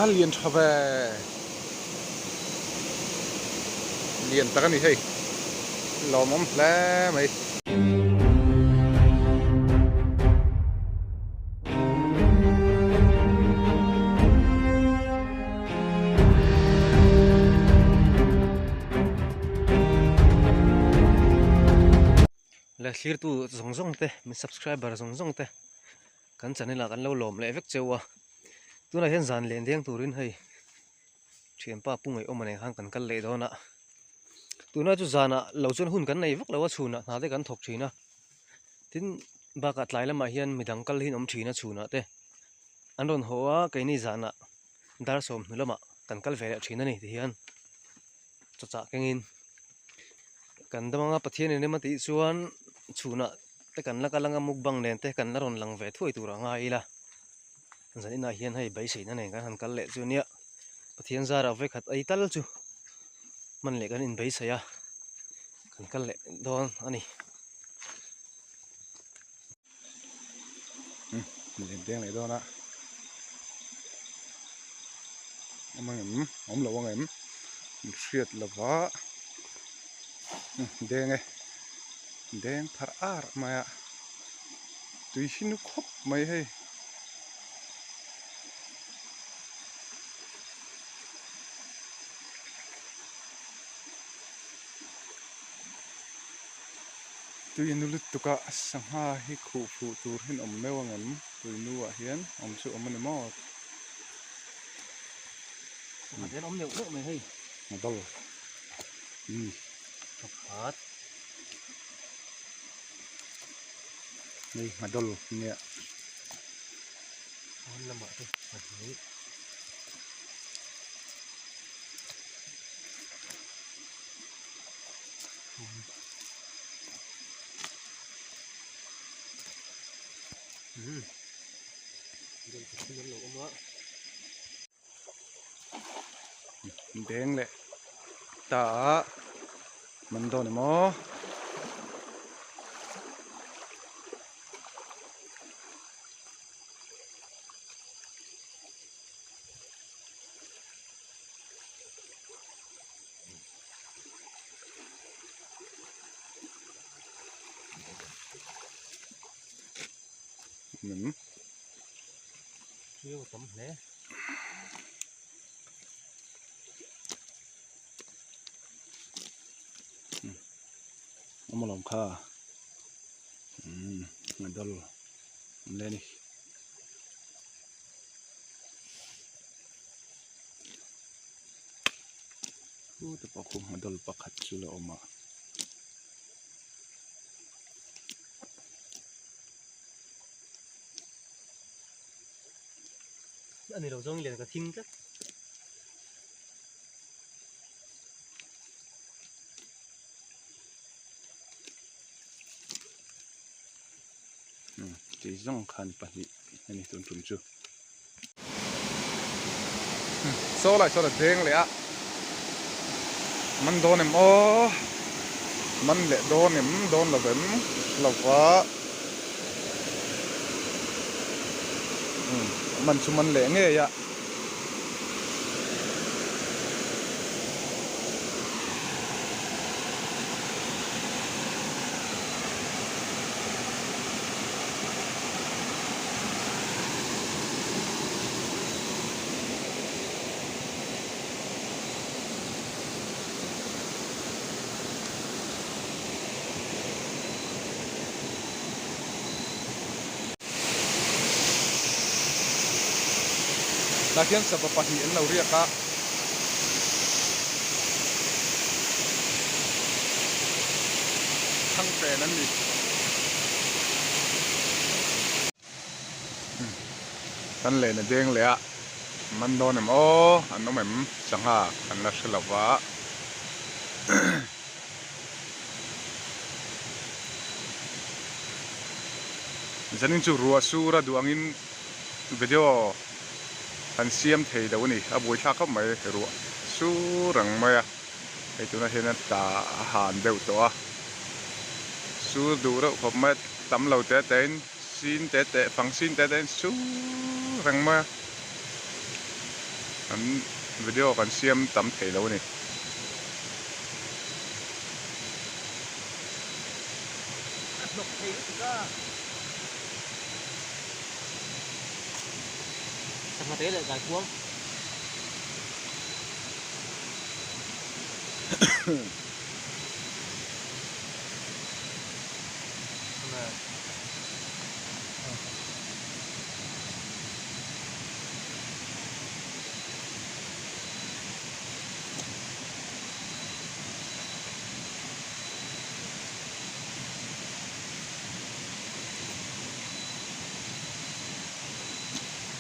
liền thà về liền ta cái này hay lò mắm lẽ mày là clear tu zong zong te mi subscriber zong zong te kan channel la kan lo lom le vek chewa tu na hian zan len deng turin hei thiam pa pungai omane hang kan kal le dona tu na chu zana lo chon hun kan nei vak lo chuna na te kan thok thina tin ba ka tlai lama hian midang kal hin om thina chuna te an ron hoa kai ni zana dar som nulama kan kal ve thina ni ti hian cha kengin kan damanga pathian ne ma ti chuan chuna te kan la kalanga mukbang nen te kan ron lang ve thui tur anga ila zanina hian hei bai seina ne kan han kal le chu nia pathian zara ve khat ai tal chu man le kan in bai saya kan kal le don ani liền tiếng này đó ông là ông em triệt là vả đen ấy đen thar ar mà tùy xin nó khóc mày hay tùy nó lướt tụ cả sang ha hi khu phụ tur hin ông mèo ông em tùy nu à hiền ông chú ông mình mót đến ông nhiều nước mày hay mà đâu thật hết đây mà đâu nè con làm vậy thôi phải thấy dân không dân lộ ông đó đen lệ ta mình đâu này mò chưa tấm lẽ ông làm kha mình đâu lên đi tu tập aku mình đâu bắt hạt chú là ông mà anh này đầu dòng liền cả thinh chắc chỉ dòng khan bát đi này tuần tuần chưa số lại đen lệ á mình đón em ô mình lệ đón em đón là vẫn là quá mình chúng mình lệ nghe vậy lakian sa papahian law riya ka thang pe nan ni tan le na deng le a man don em o an no mem changa an la shalawa zanin chu ruwa sura duangin video anh xem thấy đâu nè, à buổi sáng cấp mấy cái ruộng, su răng mấy à, cái chỗ này hiện ta hàn đều to, su đủ đâu, có mấy tấm lầu té tên, xin té té, phẳng xin té tên, su răng mấy, อันวิดีโอกันเสียมตำเทแล้วนี่ นกเทก็สมาเตะเลยกายพวงมา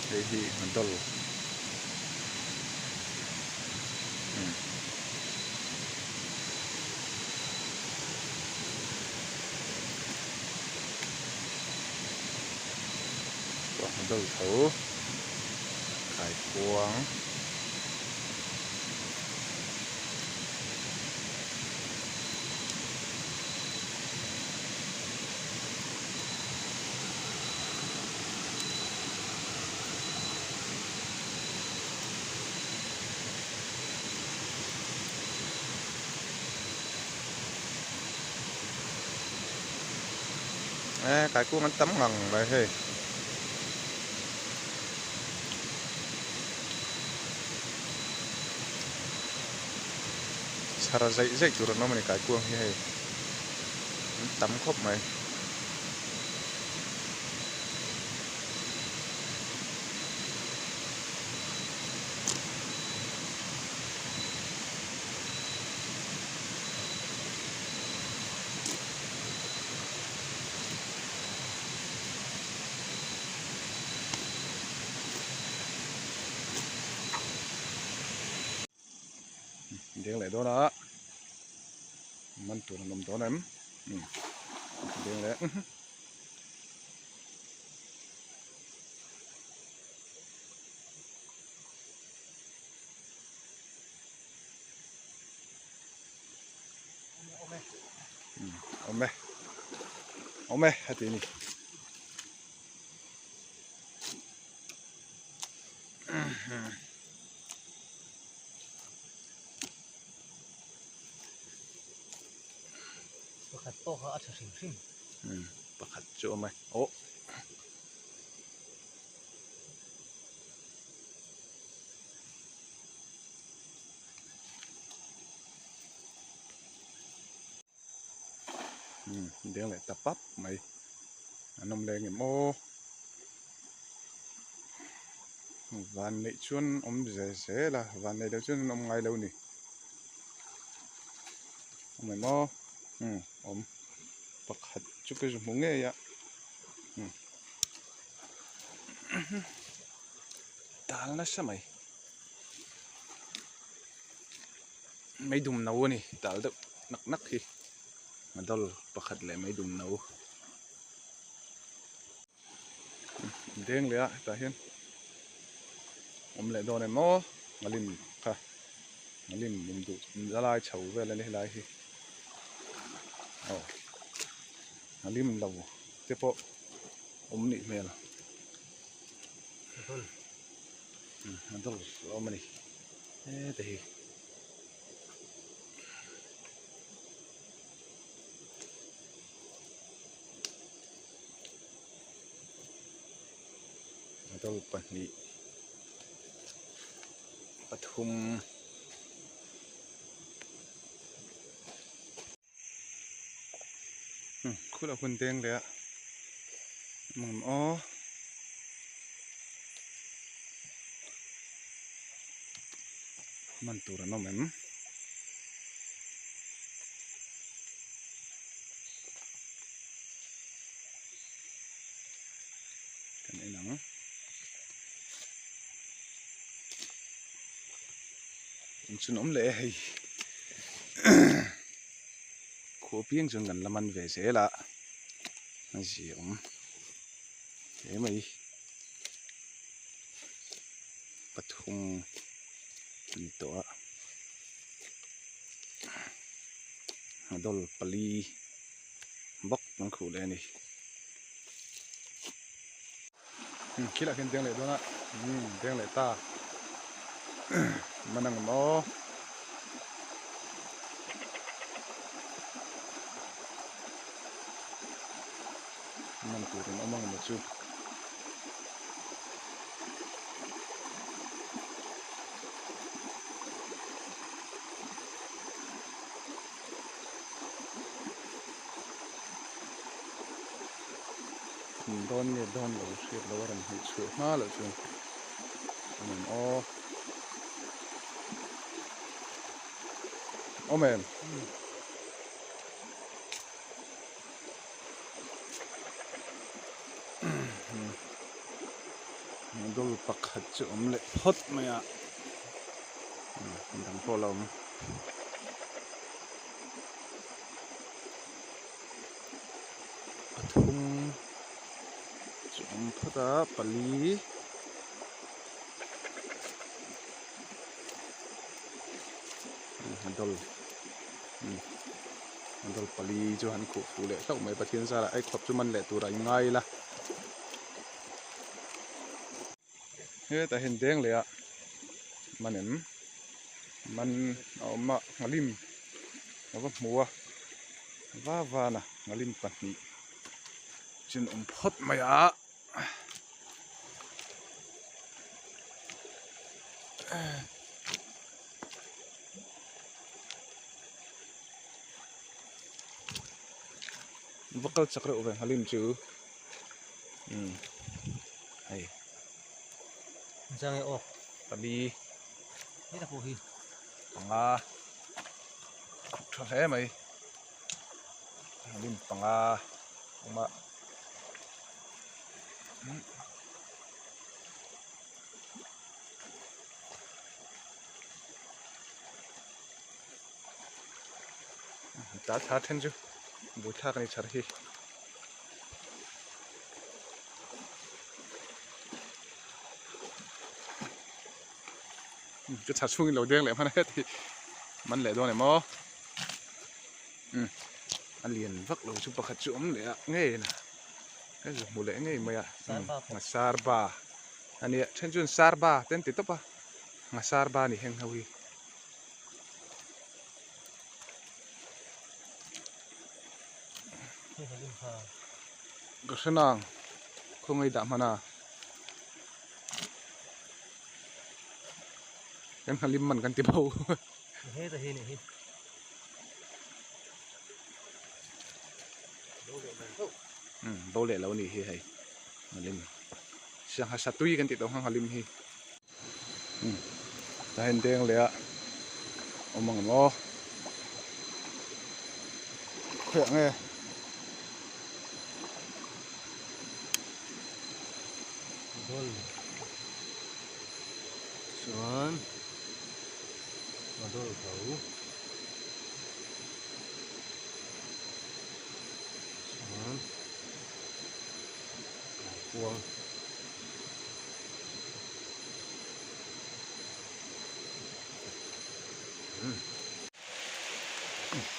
เฮ้ยมันตลกมันตลกเขาขายพวงขายพวงมันตำงังเลยเฮ้ยสารใจจุดน้ำมันขายพวงเฮ้ยมันตำครบไหมเดี๋ยวเลยตัวละมันตัวนมตัวนั้นเดี๋ยวเลยเอาไหมเอาไหมฮะทีนี้ตัวขัดโต๊ะเขาอัดสิ่งสิ่งประคัดโจไหมโอ้เดี๋ยวเลยตะปั๊บไหมนมแรงโมวันนี้ชวนเสียละวันนี้เดี๋ยวชวนไงแล้วนี่ไหมโมประคัดจุกจุกมุงเงี้ยตาลนะใช่ไหมไม่ดุมหนาวนี่ตาลเด็กนักที่มันต้องประคัดเลยไม่ดุมหนาวเด้งเลยอะตาเห็นเลยโดนไอ้โมงาลิมค่ะงาลิมมุมดุละลายเฉาไปเลยนี่ลายที่โอ้งาลิมเราเจ้าพอนี่เมล่ะมันต้องเรามันนี่แต่มันต้องปันนี่ปทุมคุณเอาคนเด้งเลยอะมึงอ๋อมันตัวระน้องมันกันไอ้หนังฉันอมเลยให้ขวบเพียงจนกันละมันเวเสละนั่นสิเฮ้ยไหมปทุมนี่ตัวดอลปลีบกมันขู่เลยนี่คิดละเห็นเตียงเลยตัวน่ะเตียงเลยตา manang mo man turin amang mo chu don ye don lo shit lo ran hi chu ma lo chu man o men dol pakhat chu le hot maya dang polom athum chum phata pali dol dol pali chu han khu fu le thau mai pathian sara ai khop chu man le tu rai ngai la he ta hen deng le a manem man ma ngalim ava muwa va na ngalim pahni chin phot maya vakal chakra uve halim chu hay Jangan oh, pali ini tak boleh. panga thre mai halim panga uma ta tha then chu bu tha kan char hi cái chả xuống lầu đen lại mà hết thì mình lại đâu này mò anh liền vắt lầu chụp bạc chụm lại nghe nè cái gì một lẽ nghe mày ngà sarba anh ấy trên chuyên sarba tên tí tấp à ngà sarba này heng hawi cái sơn nàng không ai đảm hana kan halim man kan tibaw Ini tak ini. bao lệ lâu nỉ hi hay halim sang ha satui kan ti tong halim hi ta hen deng le a omang mo khỏe nghe Dol. Suan. Dol kau. Suan. Buang.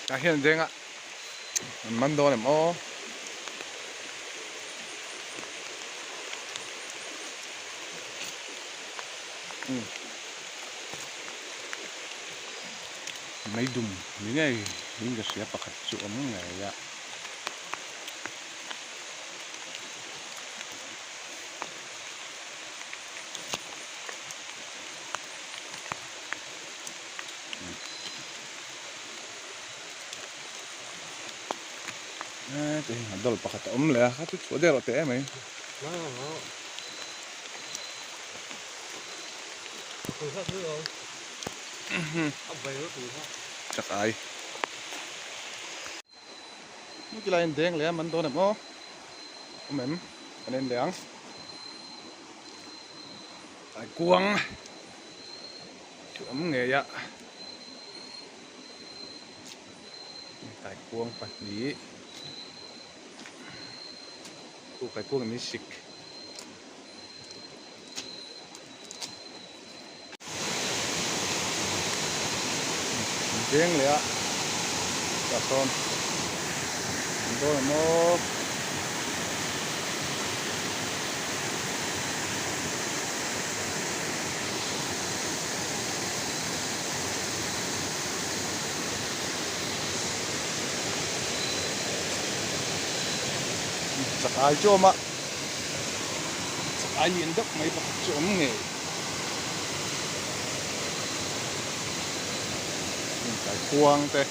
ta hen deng a man do nem o mấy đùng những cái sẽ bạc chỗ ấm này ạ thì đó là bạc ấm này hết chỗ đây rồi té mày Mana? Tôi khác thứ rồi. Ông về nữa tôi khác. chắc ai nó chỉ là anh đen lẽ mình đâu nè mò mềm anh em lẻng tại cuồng chỗ ấm nghề ạ tại cuồng bạch lý tu tại cuồng mi xịt đen lẽ cả con đâu nè mò ai cho mà ai liền đất mấy bậc chôm nghề cái quang thế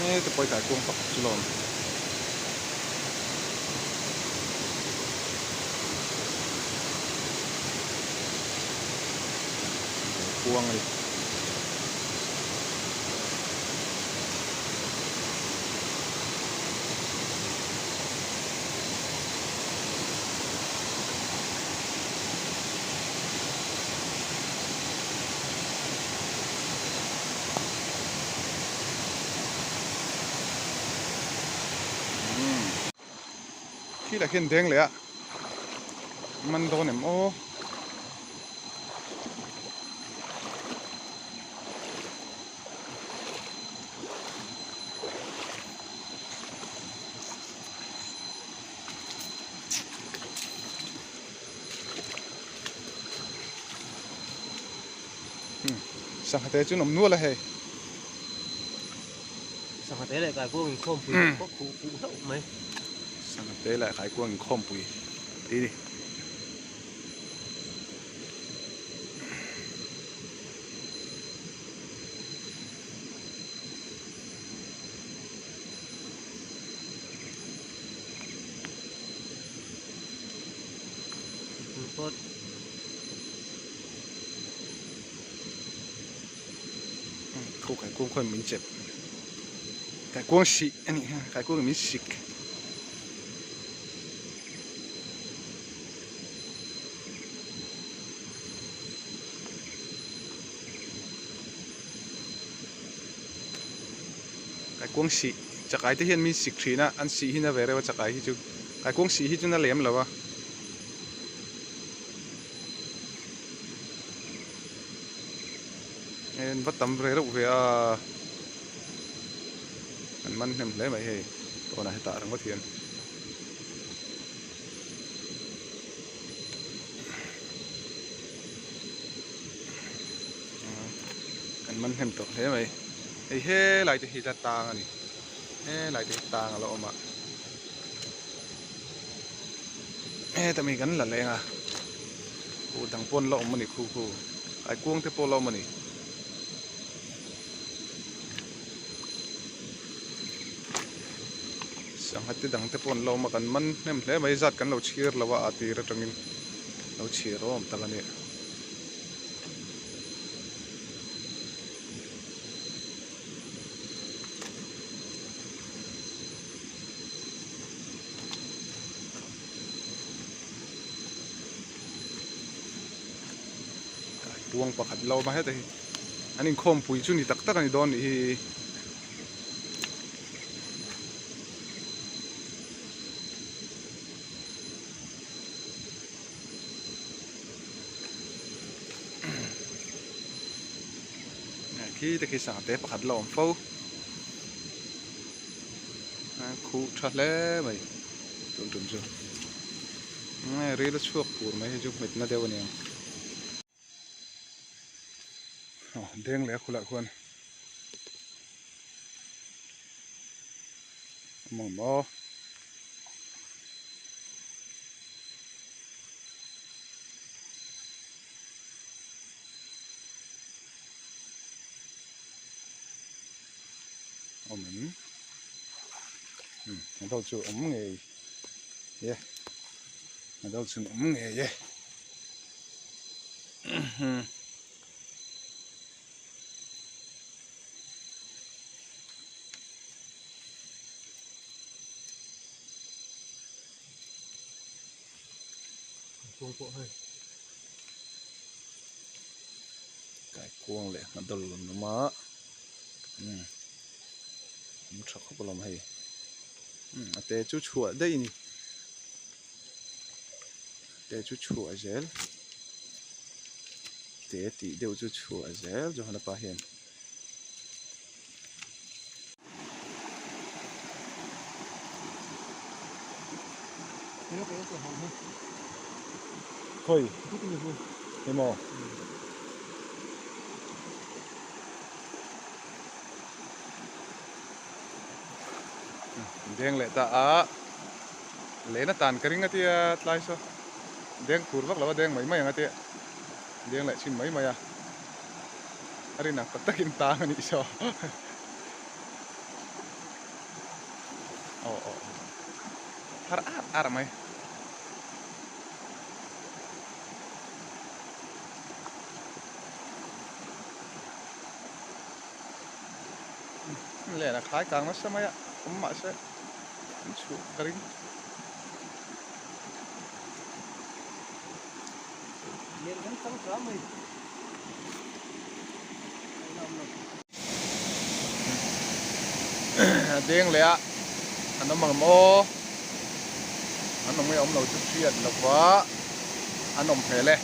nghe tôi cái quang bậc chôm quang này khi là khen đen lẽ mình đâu ném ô sang hạt chứ nằm nuốt là hay sao mà thế lại cái cô mình không phụ có phụ hậu mấy sang hạt lại khai quang không bùi đi đi tốt câu khai quang khoan mình chẹp khai quang xị anh khai quang mình xịt cái quang xị chắc ai tới hiện mình xịt xí na anh xị hi na về đây chắc ai hi chú cái quang xị hi chú na lém là ba nên bắt tầm về đâu về anh mình nem lấy mày hay còn này tạ đang có tiền anh mình nem tổ lấy mày ấy he lại thì hita tang anh he lại thì tang là mà he tao mình gắn là lên à u thằng pôn lọ mình khu khu ai cuông thế pôn lọ mình sang hati dang te pon lo ma kan man nem hle mai zat kan lo chhir lawa ati ra tangin lo chhir om talani kai buang pakhat lo ma hete anin khom pui chu ni tak tak ani don hi khi ta khi sang té pakhat lo phô khu thắt lẽ mày trốn trốn trốn ngay rồi nó chuộc của mày chụp mệt nó đeo vào đen lẽ khu lại khuôn mỏng mò mình đâu chịu ống nghề yeah đâu chịu ống nghề yeah cuồng cuộn hơi cái cuồng lẹ nó đâu nó má nó chắc không làm hay té chú chua đây nè té chú chua gel té tí đều chú chua gel cho nó phát hiện nó cái cửa hàng thôi thôi rất nhiều luôn em mò đen lệ ta á lệ nó tàn cái ngắt tia lại số đen phur vác là đen mấy mấy ngắt tia đen lệ xin mấy mấy à ari nang patakin tang ni so oh oh har mai lệ là khai càng nó sao mai à cũng mà sẽ chú cái liền gắn tấm cá mình đen lệ anh nó mang mô anh nó mấy ông nào chút chuyện là quá anh ông phải lệ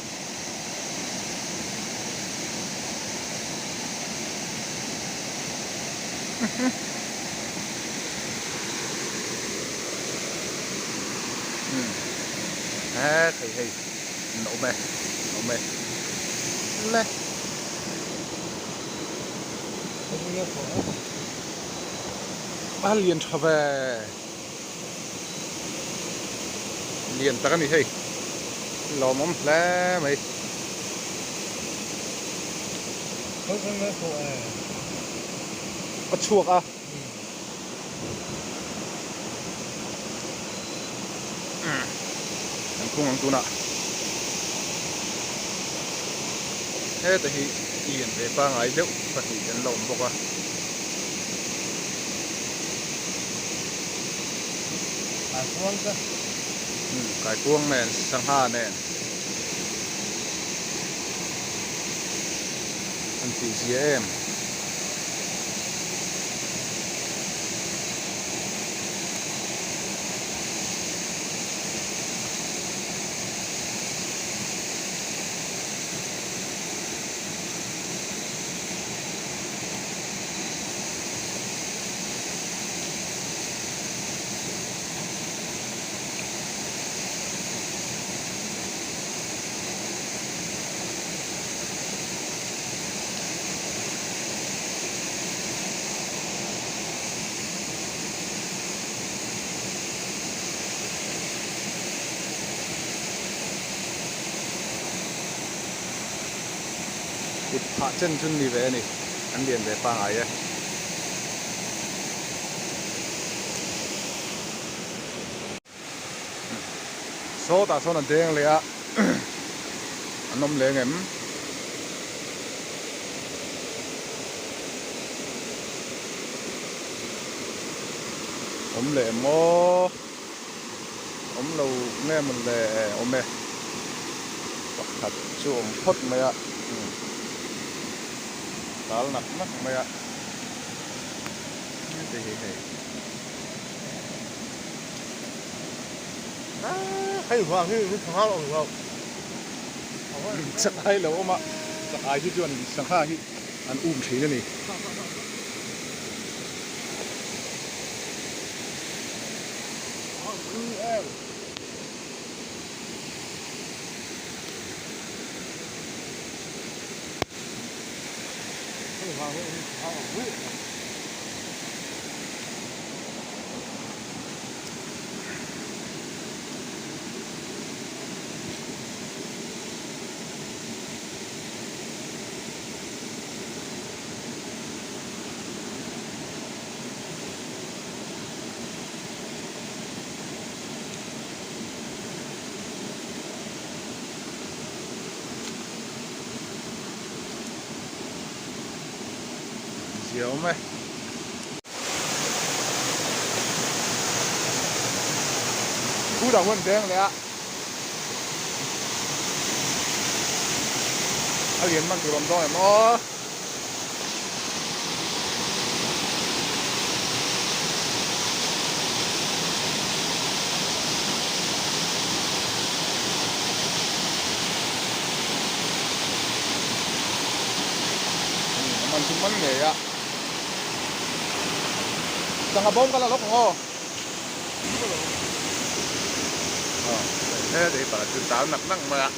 thì nổ mê lệ không nhiều khổ ba liền cho về liền ta cái gì hay lò mắm lẽ mày không nhiều khổ có chuột à ăn tu nè thế thì hiện về ba ngày đâu phải hiện lộn bọc à cuông cơ cái cuông này sang ha này anh chị gì em hạ chân chân đi về này anh liền về ba ngày ấy số ta số là đen lẹ anh nôm lẹ em lẹ mô lâu nghe mình lẹ mẹ thật chú phốt mày ạ đó là nặng mày ạ thì hay hoàng hay hoa lồng không chắc hay là ông ạ chắc ai chứ chuyện sáng ha hi ăn trí nữa nè chiều mày cú đầu hơn đen lẹ anh liền mang từ làm to em ó mình chung bánh nghề á chẳng bom cái là lóc ngô thế thì phải tự tạo nặng nặng mà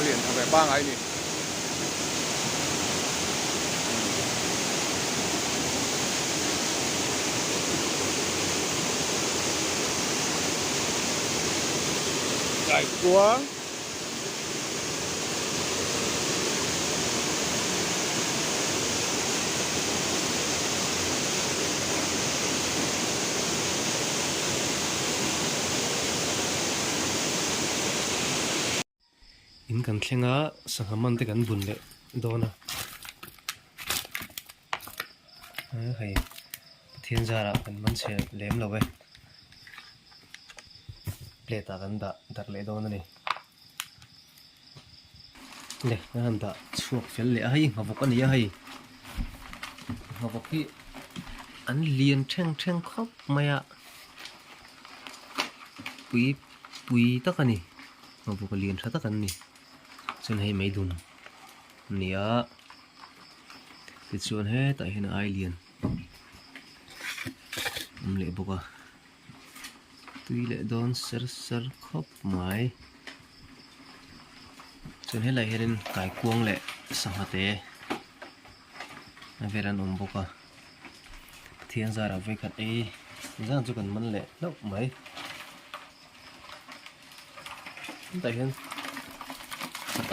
liền thằng về ba ngày đi chạy quá in kan thlenga sanghaman te kan bun le dona hei thiên zara kan man che lem lowe plate kan da dar le dona ni le han da chuak fel le ai ngavok ani ai ngavok hi an lian theng theng khop maya pui pui takani ngavok lian tha takan ni chen hei mai dun nia ti chuan he ta hin ai lian le boka tui le don ser ser khop mai chen he lai herin kai kuang le sangate na veran boka thian zara ve khat e zang chu kan man le lo mai ta hin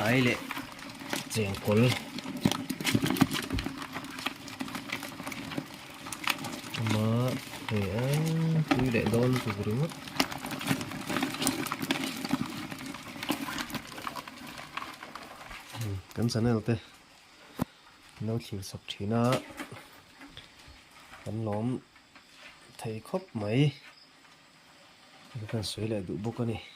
ai le cheng kol mà thì tui le don tu ring kan channel te no thil sap thina kan lom thei khop mai kan soi le du bok ani